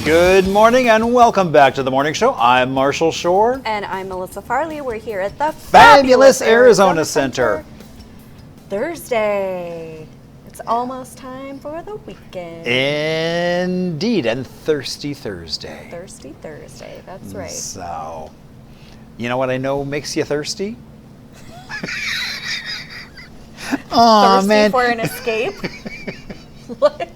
Good morning and welcome back to the morning show. I'm Marshall Shore. And I'm Melissa Farley. We're here at the Fabulous Arizona Center. Thursday. It's almost time for the weekend. Indeed, and Thirsty Thursday. Thirsty Thursday, that's right. So, you know what I know makes you thirsty? Oh, thirsty man. for an escape? What?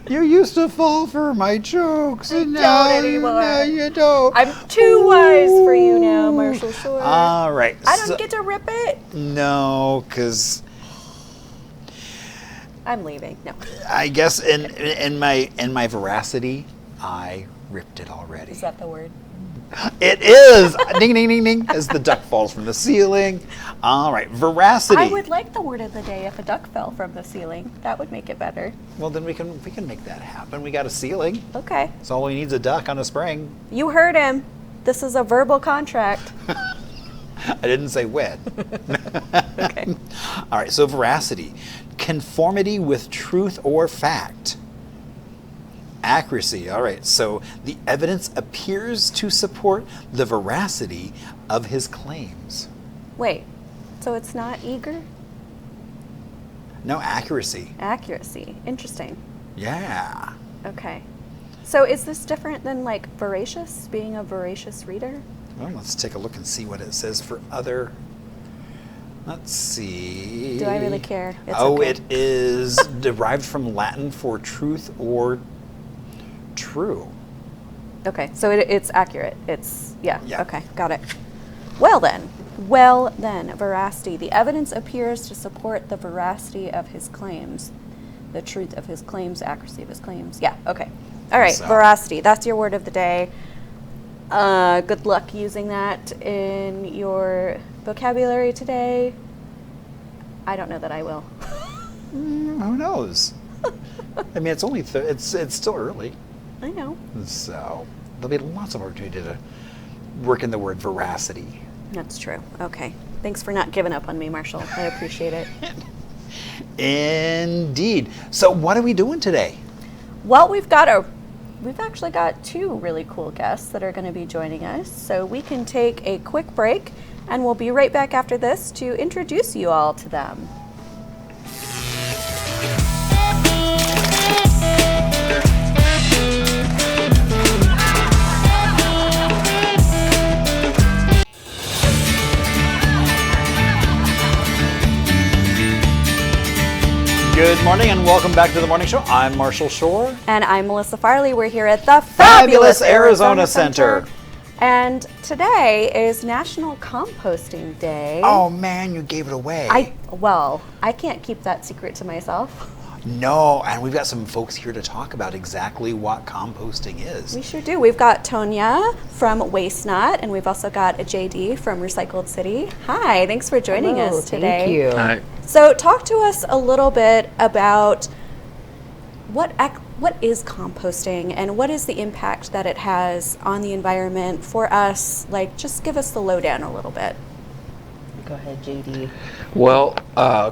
You used to fall for my jokes, and don't anymore. now you don't. I'm too wise for you now, Marshall Shore. All right. I don't get to rip it. No, because I'm leaving. No. I guess in my veracity, I ripped it already. Is that the word? It is! Ding, ding, ding, ding, as the duck falls from the ceiling. All right, veracity. I would like the word of the day if a duck fell from the ceiling. That would make it better. Well, then we can make that happen. We got a ceiling. Okay. So all we need is a duck on a spring. You heard him. This is a verbal contract. I didn't say when. Okay. All right, so veracity. Conformity with truth or fact. Accuracy. All right, so the evidence appears to support the veracity of his claims. Wait, so it's not eager? No, accuracy. Accuracy. Interesting. Yeah. Okay. So is this different than like voracious, being a voracious reader? Well, let's take a look and see what it says for other. Let's see. Do I really care? It's okay. okay. It is derived from Latin for truth or true. Okay, so it's accurate. It's, yeah, Yeah. okay, got it. Well then, veracity. The evidence appears to support the veracity of his claims. The truth of his claims, accuracy of his claims. Yeah, okay. All right, So. veracity. That's your word of the day. Good luck using that in your vocabulary today. I don't know that I will. Who knows? I mean, it's only it's still early, I know. so there'll be lots of opportunity to work in the word veracity. That's true. Okay. Thanks for not giving up on me, Marshall. I appreciate it. Indeed. So what are we doing today? Well, we've actually got two really cool guests that are going to be joining us. So we can take a quick break and we'll be right back after this to introduce you all to them. Good morning and welcome back to the morning show. I'm Marshall Shore. And I'm Melissa Farley. We're here at the Fabulous Arizona Center. And today is National Composting Day. Oh man, you gave it away. I can't keep that secret to myself. No, and we've got some folks here to talk about exactly what composting is. We sure do. We've got Tonya from Waste Not, and we've also got a JD from Recycled City. Hi, thanks for joining us today. Thank you. Hi. So talk to us a little bit about what is composting and what is the impact that it has on the environment for us? Like, just give us the lowdown a little bit. Go ahead, JD. Well,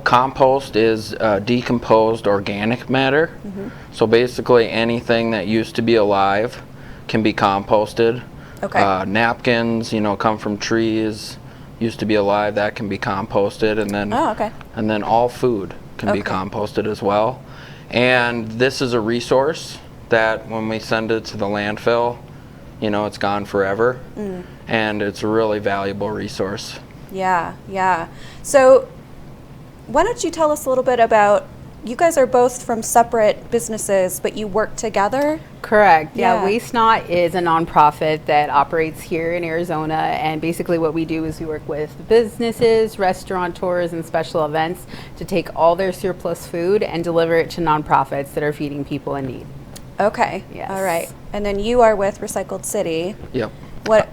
compost is decomposed organic matter. Mm-hmm. So basically anything that used to be alive can be composted. Okay. Napkins, come from trees, used to be alive, that can be composted, and then Okay. and then all food can be Okay. composted as well. And this is a resource that when we send it to the landfill, it's gone forever. And it's a really valuable resource. Yeah. So why don't you tell us a little bit about, you guys are both from separate businesses, but you work together? Correct. Yeah. Yeah, Waste Not is a nonprofit that operates here in Arizona, and basically what we do is we work with businesses, restaurateurs, and special events to take all their surplus food and deliver it to nonprofits that are feeding people in need. Okay. Yes. All right. And then you are with Recycled City. Yep.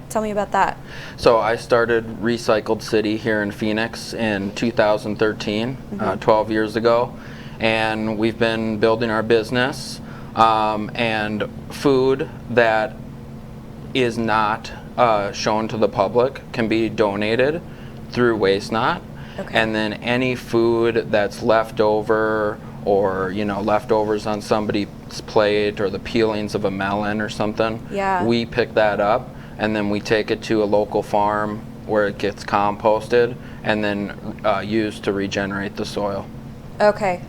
Tell me about that. So I started Recycled City here in Phoenix in 2013, 12 years ago, and we've been building our business, and food that is not shown to the public can be donated through Waste Not. Okay. And then any food that's left over or leftovers on somebody plate or the peelings of a melon or something. Yeah. We pick that up and then we take it to a local farm where it gets composted and then used to regenerate the soil. Okay.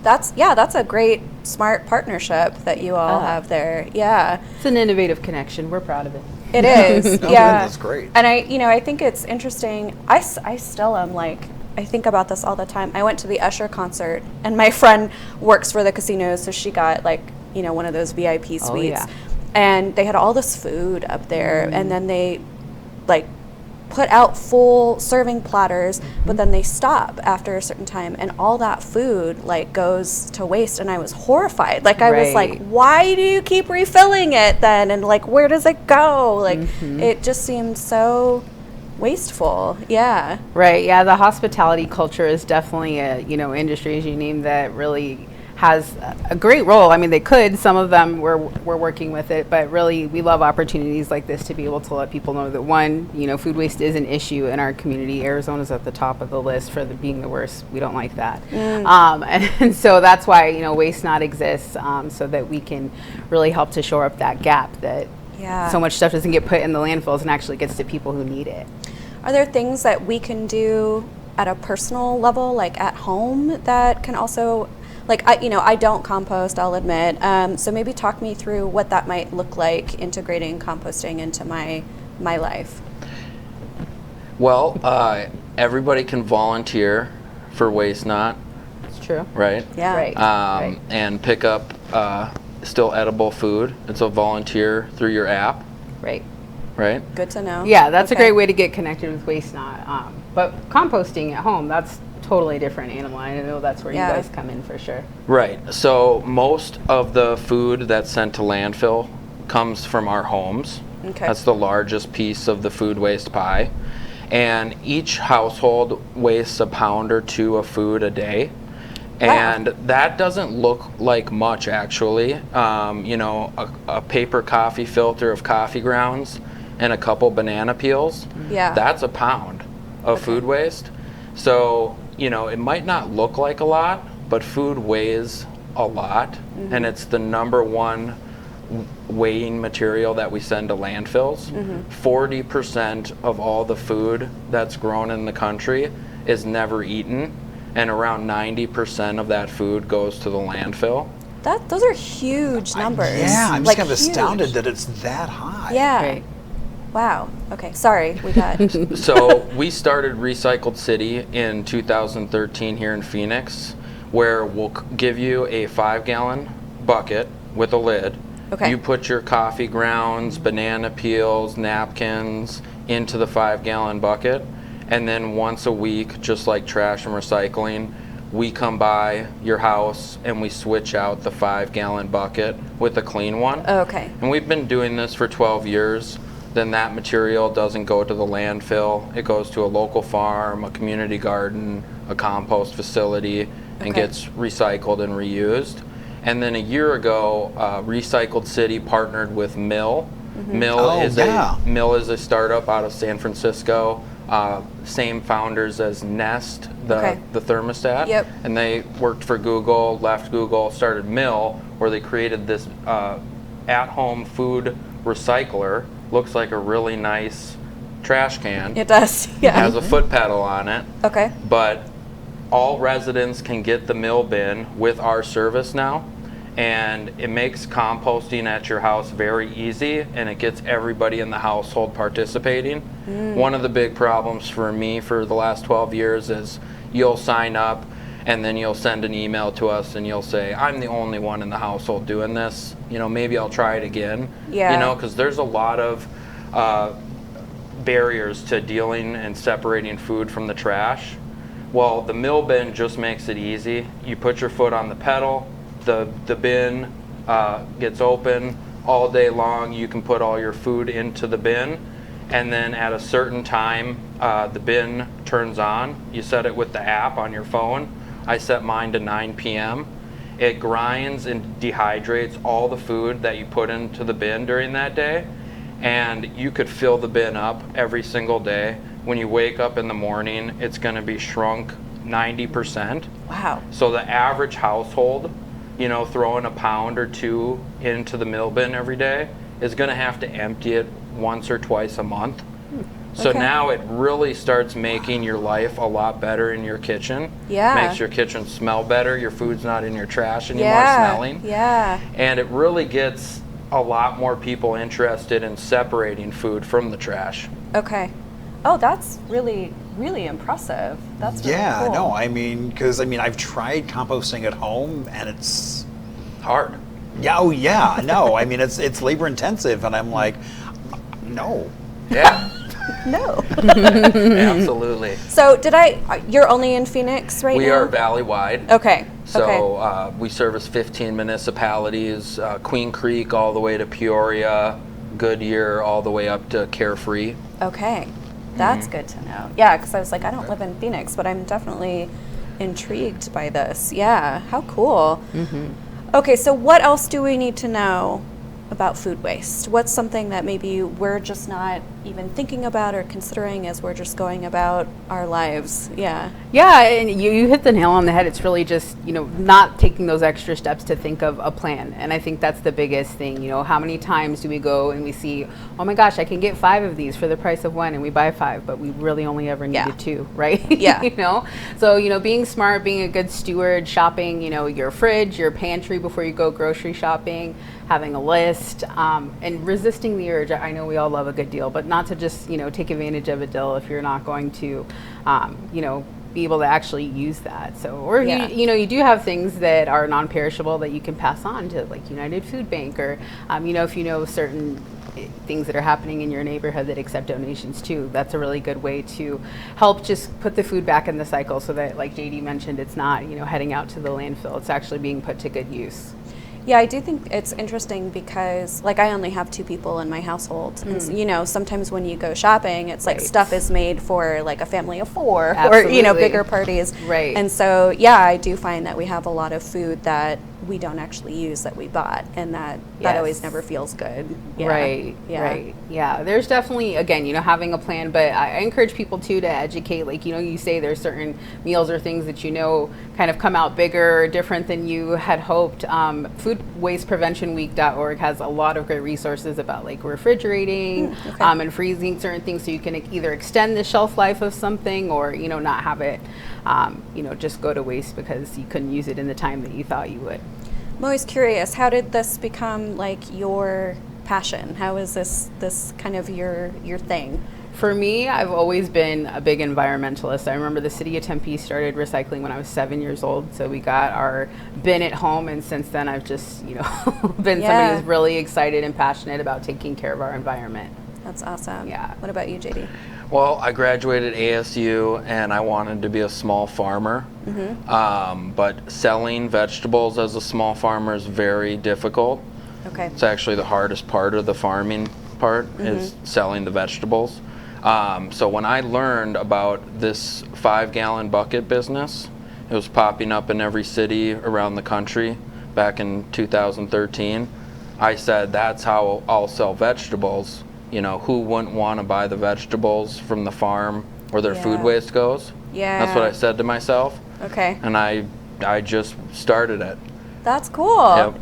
That's a great, smart partnership that you all have there. Yeah. It's an innovative connection. We're proud of it. It is. Oh, Yeah. that's great. And I think it's interesting. I still am like, I think about this all the time. I went to the Usher concert, and my friend works for the casinos, so she got like, one of those VIP suites. Oh, yeah. And they had all this food up there, and then they like put out full serving platters, but then they stop after a certain time, and all that food like goes to waste. And I was horrified. Like I was like, Right. why do you keep refilling it then? And like, where does it go? Like it just seemed so wasteful. Yeah. Right. Yeah. The hospitality culture is definitely a industry, as you name, that really has a great role. I mean, they could. Some of them we're working with it, but really we love opportunities like this to be able to let people know that one, food waste is an issue in our community. Arizona's at the top of the list for being the worst. We don't like that, and so that's why Waste Not exists, so that we can really help to shore up that gap that so much stuff doesn't get put in the landfills and actually gets to people who need it. Are there things that we can do at a personal level, like at home, that can also, like, I don't compost, I'll admit. So maybe talk me through what that might look like, integrating composting into my life. Well, everybody can volunteer for Waste Not, It's true. right? Yeah. Right. Right. And pick up still edible food. It's a volunteer through your app, Right. right? Good to know. Yeah, that's a Okay. great way to get connected with Waste Not. But composting at home, that's totally different animal. I know that's where Yeah. you guys come in for sure. Right. So most of the food that's sent to landfill comes from our homes. Okay. That's the largest piece of the food waste pie. And each household wastes a pound or two of food a day. And that doesn't look like much, actually. A paper coffee filter of coffee grounds and a couple banana peels. Yeah. That's a pound of food waste. So, it might not look like a lot, but food weighs a lot. And it's the number one weighing material that we send to landfills. 40% of all the food that's grown in the country is never eaten. And around 90% of that food goes to the landfill. Those are huge numbers. Yeah, I'm just like kind of huge. astounded that it's that high. Yeah. Right. Wow. Okay. Sorry. We got. So we started Recycled City in 2013 here in Phoenix, where we'll give you a 5-gallon bucket with a lid. Okay. You put your coffee grounds, banana peels, napkins into the 5-gallon bucket. And then once a week, just like trash and recycling, we come by your house and we switch out the 5-gallon bucket with a clean one. Okay. And we've been doing this for 12 years. Then that material doesn't go to the landfill. It goes to a local farm, a community garden, a compost facility, and Okay. gets recycled and reused. And then a year ago, Recycled City partnered with Mill. Mill is a startup out of San Francisco. Same founders as Nest, the thermostat. Yep. And they worked for Google, left Google, started Mill, where they created this at-home food recycler. Looks like a really nice trash can. It does. Yeah. Has a foot pedal on it. Okay. But all residents can get the Mill bin with our service now. And it makes composting at your house very easy, and it gets everybody in the household participating. One of the big problems for me for the last 12 years is you'll sign up and then you'll send an email to us and you'll say, I'm the only one in the household doing this. Maybe I'll try it again. Yeah. Because there's a lot of barriers to dealing and separating food from the trash. Well, the Mill bin just makes it easy. You put your foot on the pedal, the bin gets open all day long. You can put all your food into the bin, and then at a certain time the bin turns on. You set it with the app on your phone. I set mine to 9 p.m. It grinds and dehydrates all the food that you put into the bin during that day, and you could fill the bin up every single day. When you wake up in the morning, it's going to be shrunk 90%. Wow. So the average household throwing a pound or two into the mill bin every day is going to have to empty it once or twice a month. So Okay. now it really starts making your life a lot better in your kitchen. Yeah. Makes your kitchen smell better. Your food's not in your trash anymore smelling. Yeah. And it really gets a lot more people interested in separating food from the trash. Okay. Oh, that's really, really impressive. That's really Yeah, cool. no, I mean, because I've tried composting at home, and it's Hard. yeah, oh yeah, no, I mean it's labor intensive, and I'm like, no. Yeah, No. absolutely. So you're only in Phoenix right We now? are valley-wide. Okay. So we service 15 municipalities, Queen Creek all the way to Peoria, Goodyear all the way up to Carefree. Okay. That's good to know. Yeah, because I was like, I don't live in Phoenix, but I'm definitely intrigued by this. Yeah, how cool. Okay, so what else do we need to know about food waste? What's something that maybe we're just not even thinking about or considering as we're just going about our lives? Yeah. Yeah, and you hit the nail on the head. It's really just, not taking those extra steps to think of a plan. And I think that's the biggest thing. How many times do we go and we see, oh my gosh, I can get 5 of these for the price of 1, and we buy 5, but we really only ever needed 2, right? Yeah. So, being smart, being a good steward, shopping, your fridge, your pantry before you go grocery shopping, having a list, and resisting the urge. I know we all love a good deal, but not to just, take advantage of a deal if you're not going to, be able to actually use that. So, or Yeah. you do have things that are non-perishable that you can pass on to, like United Food Bank, or if you know certain things that are happening in your neighborhood that accept donations too. That's a really good way to help just put the food back in the cycle, so that, like JD mentioned, it's not heading out to the landfill. It's actually being put to good use. Yeah, I do think it's interesting because, like, I only have 2 people in my household. And, sometimes when you go shopping, it's like Right. stuff is made for, like, a family of 4 or, Absolutely. bigger parties. Right. And so, yeah, I do find that we have a lot of food that we don't actually use that we bought. And that Yes. always never feels good. Yeah. Right, Yeah. right. Yeah, there's definitely, again, having a plan, but I encourage people too to educate. Like, you say there's certain meals or things that kind of come out bigger or different than you had hoped. Foodwastepreventionweek.org has a lot of great resources about, like, refrigerating and freezing certain things, so you can either extend the shelf life of something, or not have it just go to waste because you couldn't use it in the time that you thought you would. I'm always curious, how did this become, like, your passion? How is this kind of your thing? For me, I've always been a big environmentalist. I remember the city of Tempe started recycling when I was 7 years old, so we got our bin at home, and since then I've just, been somebody who's really excited and passionate about taking care of our environment. That's awesome. Yeah. What about you, JD? Well, I graduated ASU and I wanted to be a small farmer. But selling vegetables as a small farmer is very difficult. Okay. It's actually the hardest part of the farming part is selling the vegetables. So when I learned about this 5-gallon bucket business, it was popping up in every city around the country back in 2013. I said, that's how I'll sell vegetables. Who wouldn't want to buy the vegetables from the farm where their food waste goes? Yeah. That's what I said to myself. Okay. And I just started it. That's cool. Yep.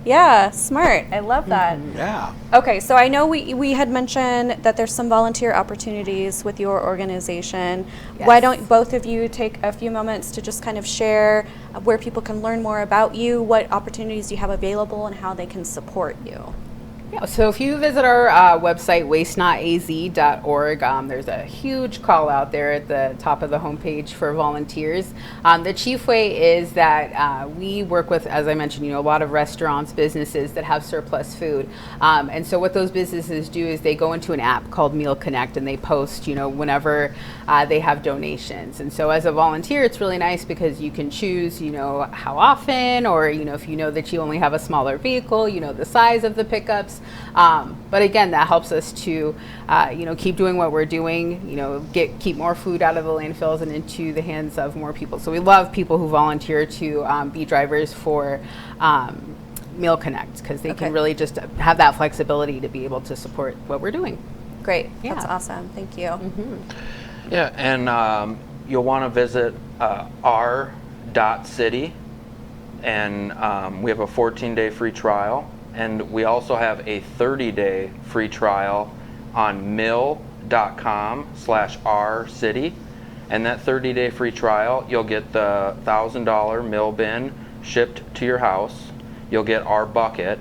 Yeah, smart. I love that. Yeah. Okay, so I know we had mentioned that there's some volunteer opportunities with your organization. Why Yes. don't both of you take a few moments to just kind of share where people can learn more about you, what opportunities you have available, and how they can support you? Yeah, so if you visit our website, wastenotaz.org, there's a huge call out there at the top of the homepage for volunteers. The chief way is that we work with, as I mentioned, a lot of restaurants, businesses that have surplus food. And so what those businesses do is they go into an app called Meal Connect, and they post, whenever they have donations. And so as a volunteer, it's really nice because you can choose, how often, or, if you know that you only have a smaller vehicle, the size of the pickups. But again, that helps us to, keep doing what we're doing, keep more food out of the landfills and into the hands of more people. So we love people who volunteer to be drivers for Meal Connect, because they can really just have that flexibility to be able to support what we're doing. Great. Yeah. That's awesome. Thank you. Yeah, and you'll want to visit r.city and we have a 14-day free trial, and we also have a 30-day free trial on mill.com/rcity. And that 30-day free trial, you'll get the $1,000 mill bin shipped to your house. You'll get our bucket,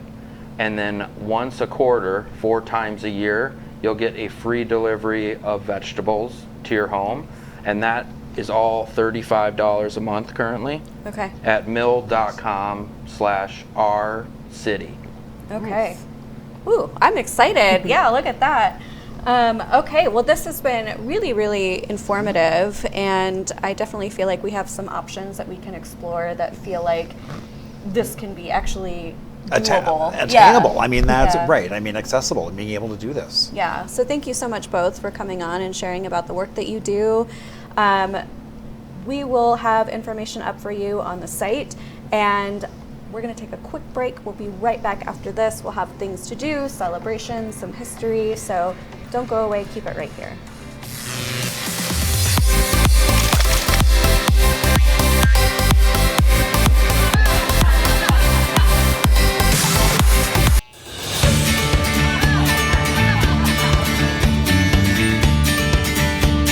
and then once a quarter, 4 times a year, you'll get a free delivery of vegetables to your home, and that is all $35 a month currently. Okay. At mill.com/rcity. Okay. Ooh, I'm excited. Yeah, look at that. Okay, well, this has been really, really informative, and I definitely feel like we have some options that we can explore that feel like this can be actually doable. Attainable. Yeah. I mean, that's Yeah. right. I mean, accessible and being able to do this. Yeah, so thank you so much both for coming on and sharing about the work that you do. We will have information up for you on the site, and we're going to take a quick break. We'll be right back after this. We'll have things to do, celebrations, some history, so don't go away. Keep it right here.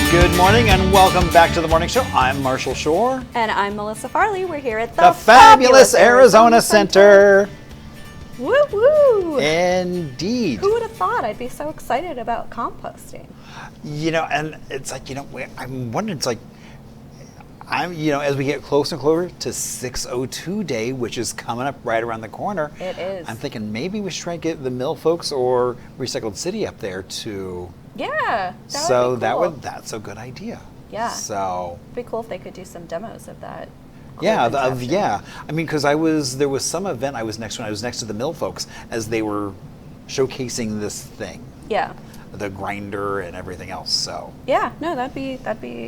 Good morning and welcome back to the morning show. I'm Marshall Shore. And I'm Melissa Farley. We're here at The fabulous Arizona Center. Woo woo! Indeed. Who would have thought I'd be so excited about composting? You know, and it's like, I'm wondering, it's like, as we get closer and closer to 602 Day, which is coming up right around the corner. It is. I'm thinking maybe we should try and get the mill folks or Recycled City up there to. Yeah. That's a good idea. Yeah. So. It'd be cool if they could do some demos of that. Yeah, I mean, because there was some event I was next to the mill folks as they were showcasing this thing. Yeah. The grinder and everything else. So. Yeah, no, that'd be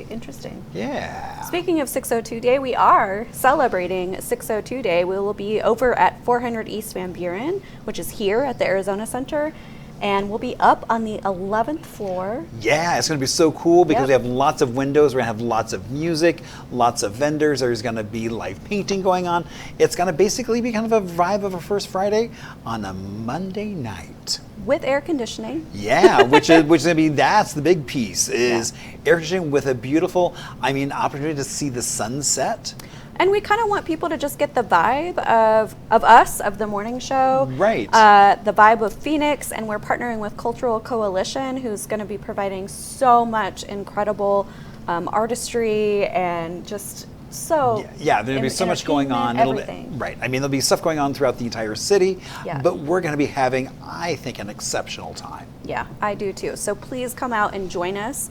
interesting. Yeah. Speaking of 602 Day, we are celebrating 602 Day. We will be over at 400 East Van Buren, which is here at the Arizona Center. And we'll be up on the 11th floor. Yeah, it's going to be so cool because Yep. we have lots of windows. We're going to have lots of music, lots of vendors. There's going to be live painting going on. It's going to basically be kind of a vibe of a First Friday on a Monday night. With air conditioning. Yeah, which is going to be, that's the big piece, is air conditioning with a beautiful, opportunity to see the sunset. And we kind of want people to just get the vibe of us, of the morning show. Right. The vibe of Phoenix, and we're partnering with Cultural Coalition, who's going to be providing so much incredible artistry and just so. Yeah, there'll be so much going on. Everything. Right. There'll be stuff going on throughout the entire city. Yeah. But we're going to be having, I think, an exceptional time. Yeah, I do too. So please come out and join us.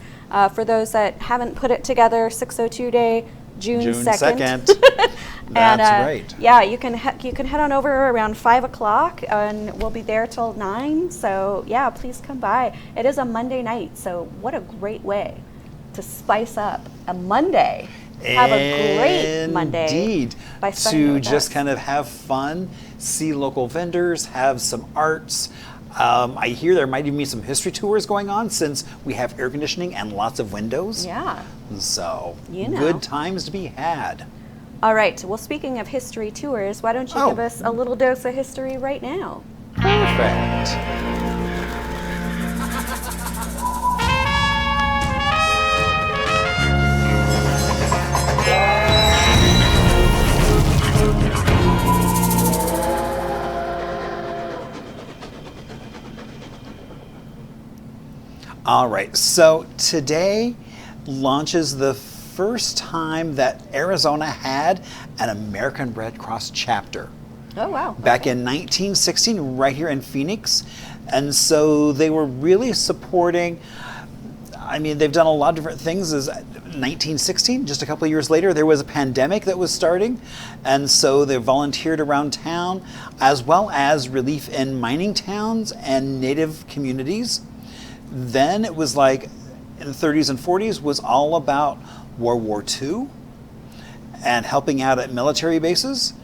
For those that haven't put it together, 602 Day. June 2nd. That's right. Yeah, you can head on over around 5 o'clock, and we'll be there till 9. So yeah, please come by. It is a Monday night, so what a great way to spice up a Monday. Have a great Monday. Indeed. By spending it To with just us. kind of have fun, see local vendors, have some arts. I hear there might even be some history tours going on since we have air conditioning and lots of windows. Yeah. So, You know. good times to be had. All right. Well, speaking of history tours, why don't you Oh. give us a little dose of history right now? Perfect. All right, so today launches the first time that Arizona had an American Red Cross chapter. Oh, wow. Back in 1916, right here in Phoenix. And so they were really supporting, they've done a lot of different things. 1916, just a couple of years later, there was a pandemic that was starting. And so they volunteered around town, as well as relief in mining towns and native communities. Then it was like in the 30s and 40s was all about World War II and helping out at military bases.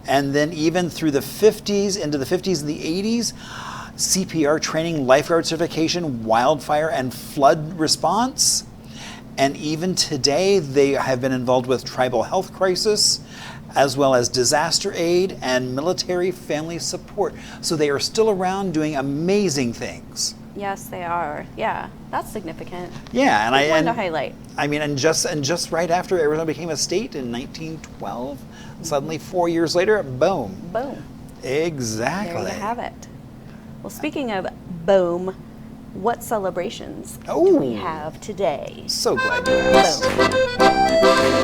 And then even through the 50s, into the 50s and the 80s, CPR training, lifeguard certification, wildfire and flood response. And even today, they have been involved with tribal health crisis, as well as disaster aid and military family support. So they are still around doing amazing things. Yes, they are. Yeah, that's significant. Yeah, and Good one to highlight. I mean, and just right after Arizona became a state in 1912, suddenly 4 years later, boom. Boom. Exactly. There you have it. Well, speaking of boom, what celebrations do Oh. we have today? So glad you asked. Boom.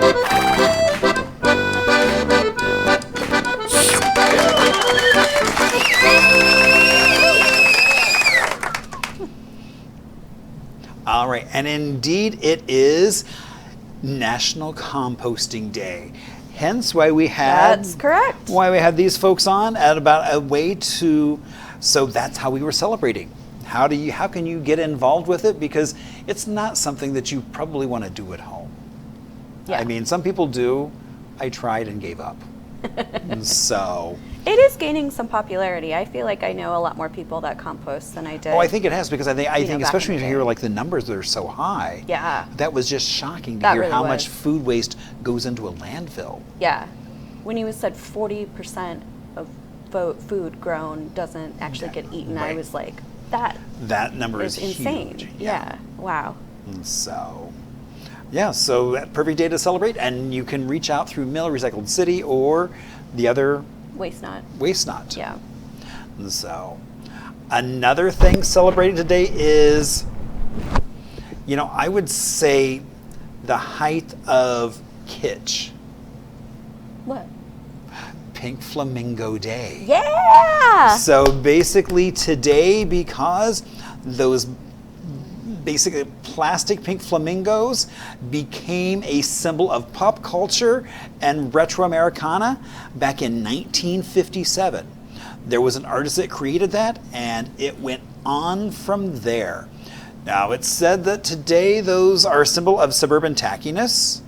All right, and indeed it is National Composting Day. Hence why we had That's correct. Why we had these folks on at about a way to, so that's how we were celebrating. How can you get involved with it? Because it's not something that you probably want to do at home. Yeah. I mean, some people do. I tried and gave up. And so. It is gaining some popularity. I feel like I know a lot more people that compost than I did. Oh, I think it has, because I think back in especially the when you hear day. like the numbers that are so high. Yeah. That was just shocking to That hear really how was. much food waste goes into a landfill. Yeah. When you said 40% of food grown doesn't actually get eaten, I Right. was like, that That number is is insane. huge. Yeah. Wow. And so, yeah, so that perfect day to celebrate, and you can reach out through Mill Recycled City or the other Waste not. Waste Not. Yeah. And so, another thing celebrated today is, I would say the height of kitsch. What? Pink Flamingo Day. Yeah. So basically today, because those basically plastic pink flamingos became a symbol of pop culture and retro Americana back in 1957. There was an artist that created that, and it went on from there. Now, it's said that today those are a symbol of suburban tackiness.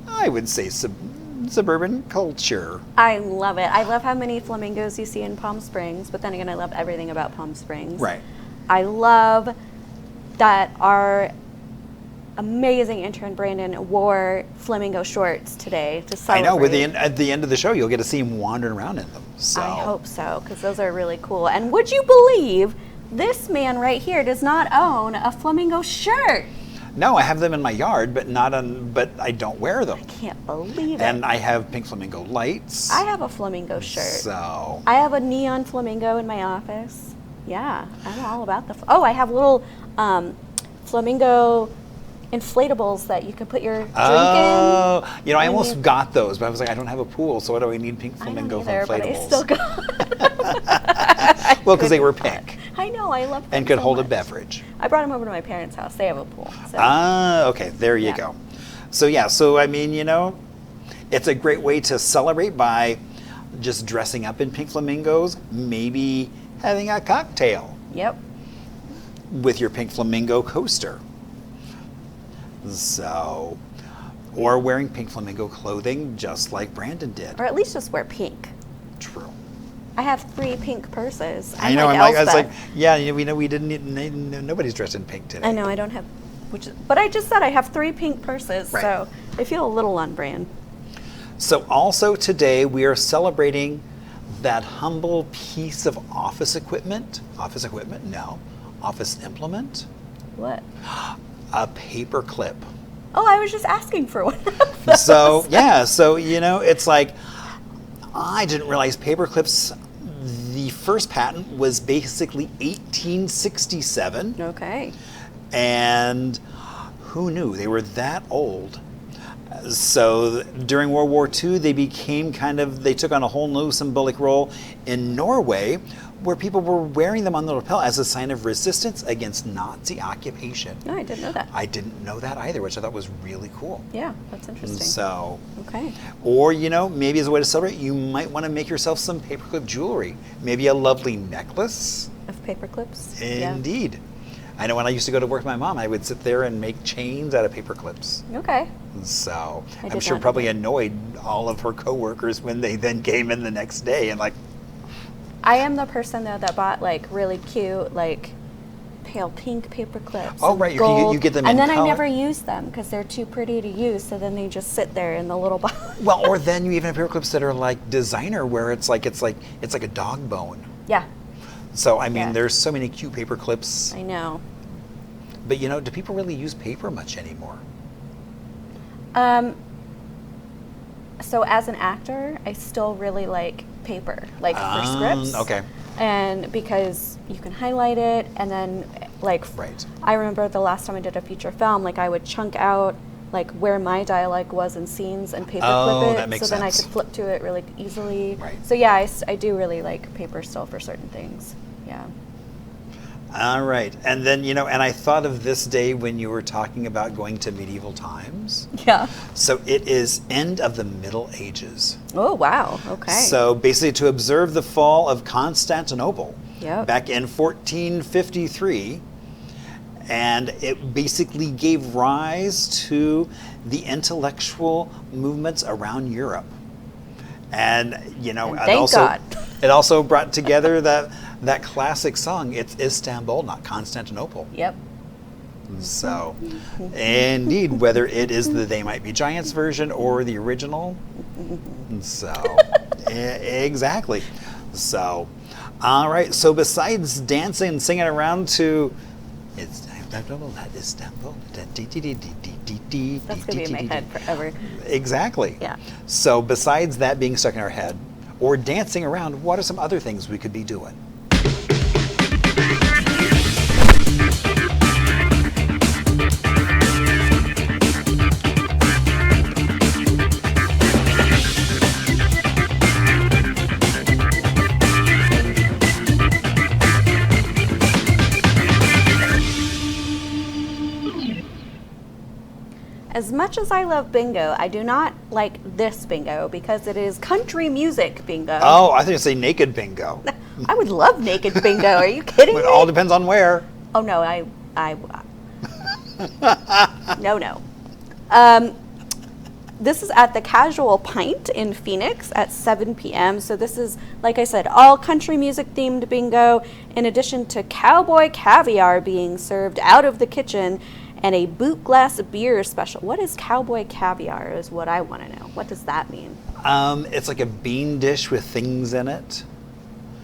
I would say suburban culture. I love it. I love how many flamingos you see in Palm Springs, but then again, I love everything about Palm Springs. Right. I love that our amazing intern Brandon wore flamingo shorts today to I celebrate. know, at the end of the show, you'll get to see him wandering around in them. So. I hope so, because those are really cool. And would you believe this man right here does not own a flamingo shirt? No, I have them in my yard, but but I don't wear them. Can't believe it. And I have pink flamingo lights. I have a flamingo shirt. So. I have a neon flamingo in my office. Yeah, I'm all about the. I have little flamingo inflatables that you can put your drink in. Oh, I I almost mean- got those, but I was like, I don't have a pool, so what do I need pink flamingo I don't either, but I inflatables? still got. Well, because they were pink I know, I love them and could so hold a much. beverage. I brought them over to my parents' house. They have a pool. So. Okay, there you Yeah. go. So yeah, I mean, it's a great way to celebrate by just dressing up in pink flamingos, maybe having a cocktail Yep. with your pink flamingo coaster. So, or wearing pink flamingo clothing just like Brandon did. Or at least just wear pink. True. I have 3 pink purses. I know. like I was like, Elspeth. yeah, we didn't. Nobody's dressed in pink today. I know I don't have, but I just said I have 3 pink purses, Right. so I feel a little on brand. So also today we are celebrating that humble piece of office equipment. Office equipment? No. Office implement? What? A paper clip. Oh, I was just asking for one of those. So yeah, it's like I didn't realize paper clips. The first patent was basically 1867, Okay. and who knew they were that old? So during World War II, they became they took on a whole new symbolic role in Norway, where people were wearing them on the lapel as a sign of resistance against Nazi occupation. No, I didn't know that. I didn't know that either, which I thought was really cool. Yeah, that's interesting. So, Okay. or maybe as a way to celebrate, you might want to make yourself some paperclip jewelry. Maybe a lovely necklace. Of paper clips? Indeed. I know when I used to go to work with my mom, I would sit there and make chains out of paper clips. Yeah. Okay. So I I'm did sure not know probably that. annoyed all of her coworkers when they then came in the next day and like, I am the person though that bought like really cute pale pink paper clips. Oh, and right, gold. you get them and in then color. I never use them because they're too pretty to use. So then they just sit there in the little box. Well, or then you even have paper clips that are like designer, where it's like a dog bone. Yeah, So I mean, Yeah. there's so many cute paper clips. I know. But you know, do people really use paper much anymore? So as an actor, I still really like paper, like for scripts. Okay. And because you can highlight it, and then like Right. I remember the last time I did a feature film, like I would chunk out like where my dialogue was in scenes and paper clip it, that makes so then I sense. could flip to it really easily. Right. So yeah, I do really like paper still for certain things. Yeah. All right. And then, you know, and I thought of this day when you were talking about going to medieval times. Yeah. So it is end of the Middle Ages. Oh wow. Okay. So basically to observe the fall of Constantinople Yep. back in 1453. And it basically gave rise to the intellectual movements around Europe. And, you know, And thank God. it also brought together that classic song, it's Istanbul, not Constantinople. Yep. So, indeed, whether it is the They Might Be Giants version or the original. So, exactly. So, all right. So, besides dancing and singing around to Istanbul, that Istanbul. That's gonna be in my head forever. Exactly. Yeah. So, besides that being stuck in our head or dancing around, what are some other things we could be doing? As much as I love bingo, I do not like this bingo because it is country music bingo. Oh, I think I'd say naked bingo. I would love naked bingo. Are you kidding It me? all depends on where. Oh no, no. This is at the Casual Pint in Phoenix at 7 p.m. So this is, like I said, all country music themed bingo, in addition to cowboy caviar being served out of the kitchen and a boot glass beer special. What is cowboy caviar is what I want to know. What does that mean? It's like a bean dish with things in it.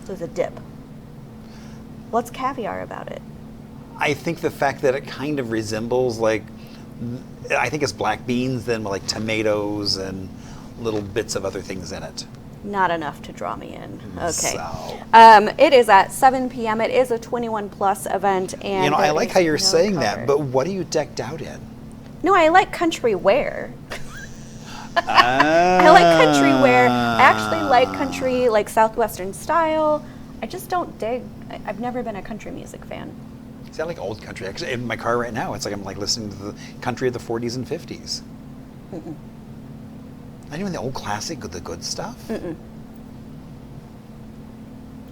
So it's a dip. What's caviar about it? I think the fact that it kind of resembles like, I think it's black beans, then with like tomatoes and little bits of other things in it. Not enough to draw me in. Okay. So, It is at 7 p.m. It is a 21 plus event, and you know, I there like is how you're no saying cover. that, but what are you decked out in? No, I like country wear. I like country wear. I actually like country, like Southwestern style. I just don't dig. I've never been a country music fan. See, I like old country. Actually, in my car right now, it's like I'm like listening to the country of the 40s and 50s. Mm-mm. Not even the old classic, the good stuff. Mm-mm.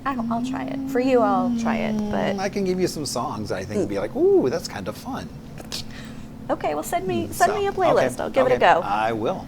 I'll try it. For you, I'll try it. But I can give you some songs that I think would be like, ooh, that's kind of fun. okay, well send me a So, playlist. okay, I'll give it a okay, go. I will.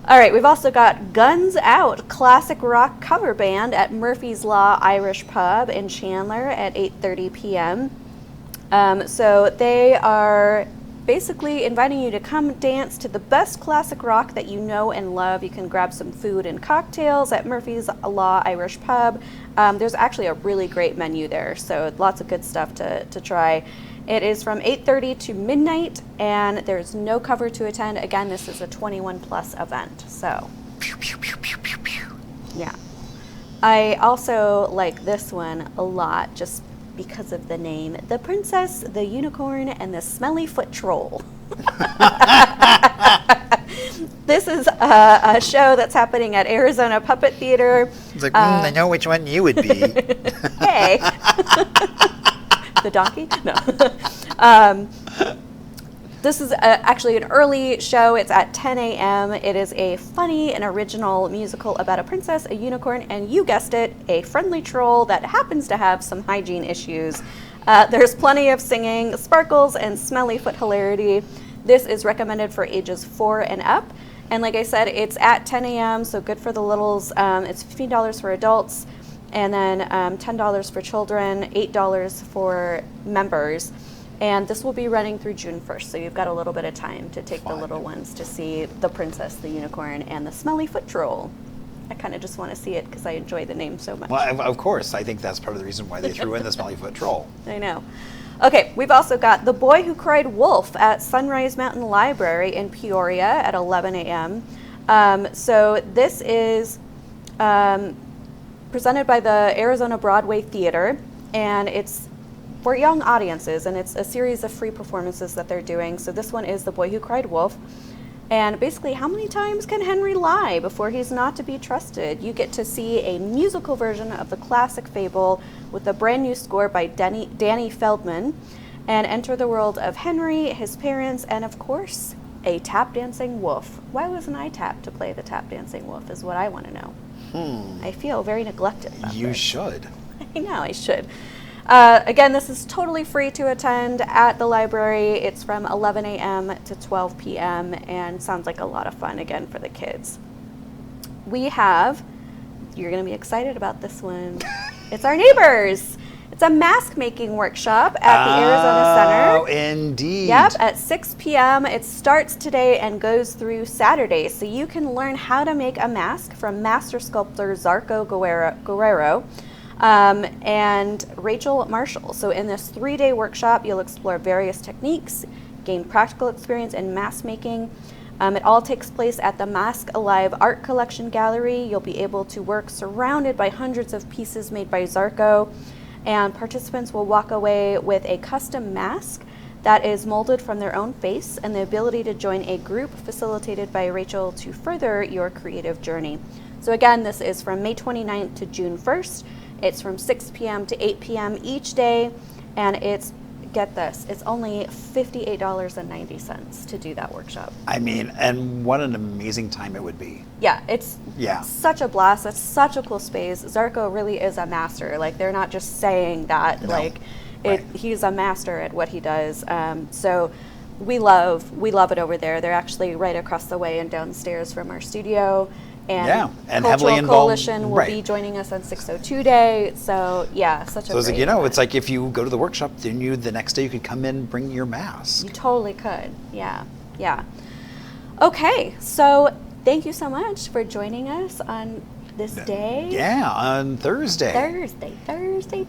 All right, we've also got Guns Out, classic rock cover band at Murphy's Law Irish Pub in Chandler at 8:30 p.m. So they are basically inviting you to come dance to the best classic rock that you know and love. You can grab some food and cocktails at Murphy's Law Irish Pub. There's actually a really great menu there, so lots of good stuff to try. It is from 8:30 to midnight, and there's no cover to attend. Again, this is a 21 plus event, so yeah. I also like this one a lot just because of the name, The Princess, the Unicorn, and the Smelly Foot Troll. This is a show that's happening at Arizona Puppet Theater. It's like, I know which one you would be. Hey. The donkey? No. This is actually an early show. It's at 10 a.m. It is a funny and original musical about a princess, a unicorn, and you guessed it, a friendly troll that happens to have some hygiene issues. There's plenty of singing, sparkles, and smelly foot hilarity. This is recommended for ages 4 and up. And like I said, it's at 10 a.m., so good for the littles. It's $15 for adults. and then $10 for children, $8 for members. And this will be running through June 1st, so you've got a little bit of time to take the little ones to see the princess, the unicorn, and the smelly foot troll. I kind of just want to see it because I enjoy the name so much. Well, of course, I think that's part of the reason why they threw in the smelly foot troll. I know. Okay, we've also got The Boy Who Cried Wolf at Sunrise Mountain Library in Peoria at 11 a.m. So this is presented by the Arizona Broadway Theater, and it's for young audiences, and it's a series of free performances that they're doing. So this one is The Boy Who Cried Wolf. And basically, how many times can Henry lie before he's not to be trusted? You get to see a musical version of the classic fable with a brand new score by Danny Feldman, and enter the world of Henry, his parents, and of course, a tap dancing wolf. Why wasn't I tapped to play the tap dancing wolf is what I want to know. I feel very neglected about You this. should. I know, I should. Again, this is totally free to attend at the library. It's from 11 a.m. to 12 p.m. and sounds like a lot of fun, again, for the kids. We have, you're going to be excited about this one. It's our neighbors. It's a mask making workshop at the Arizona Center. Oh, indeed. Yep, at 6 p.m. It starts today and goes through Saturday. So you can learn how to make a mask from master sculptor Zarco Guerrero and Rachel Marshall. So in this 3-day workshop, you'll explore various techniques, gain practical experience in mask making. It all takes place at the Mask Alive Art Collection Gallery. You'll be able to work surrounded by hundreds of pieces made by Zarco, and participants will walk away with a custom mask that is molded from their own face, and the ability to join a group facilitated by Rachel to further your creative journey. So again, this is from May 29th to June 1st. It's from 6 p.m. to 8 p.m. each day, and it's, get this, it's only $58.90 to do that workshop. I mean, and what an amazing time it would be. Yeah, it's Yeah. such a blast. It's such a cool space. Zarco really is a master. Like, they're not just saying that. No. Like, Right. he's a master at what he does. So we love it over there. They're actually right across the way and downstairs from our studio. And Yeah, and Cultural heavily involved- Coalition will right. be joining us on 602 Day. So yeah, such a So it's like, great you know, event. it's like if you go to the workshop, then the next day you could come in and bring your mask. You totally could. Yeah, yeah. Okay, so thank you so much for joining us on this day. Yeah, on Thursday. Thursday.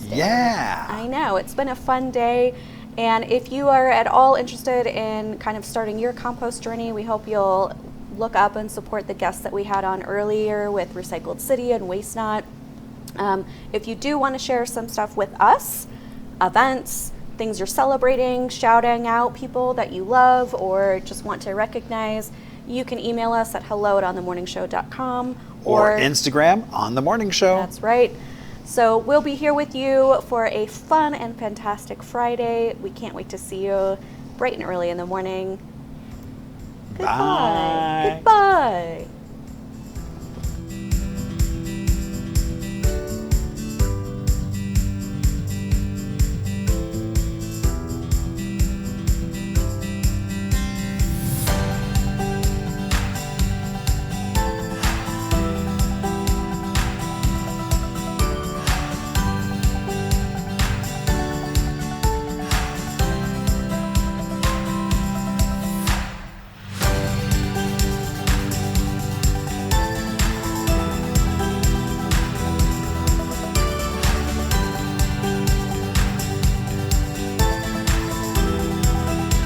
Yeah. I know, it's been a fun day. And if you are at all interested in kind of starting your compost journey, we hope you'll look up and support the guests that we had on earlier with Recycled City and Waste Not. If you do want to share some stuff with us, events, things you're celebrating, shouting out people that you love or just want to recognize, you can email us at hello@onthemorningshow.com Or Instagram on The Morning Show. That's right. So we'll be here with you for a fun and fantastic Friday. We can't wait to see you bright and early in the morning. Goodbye. Bye. Goodbye.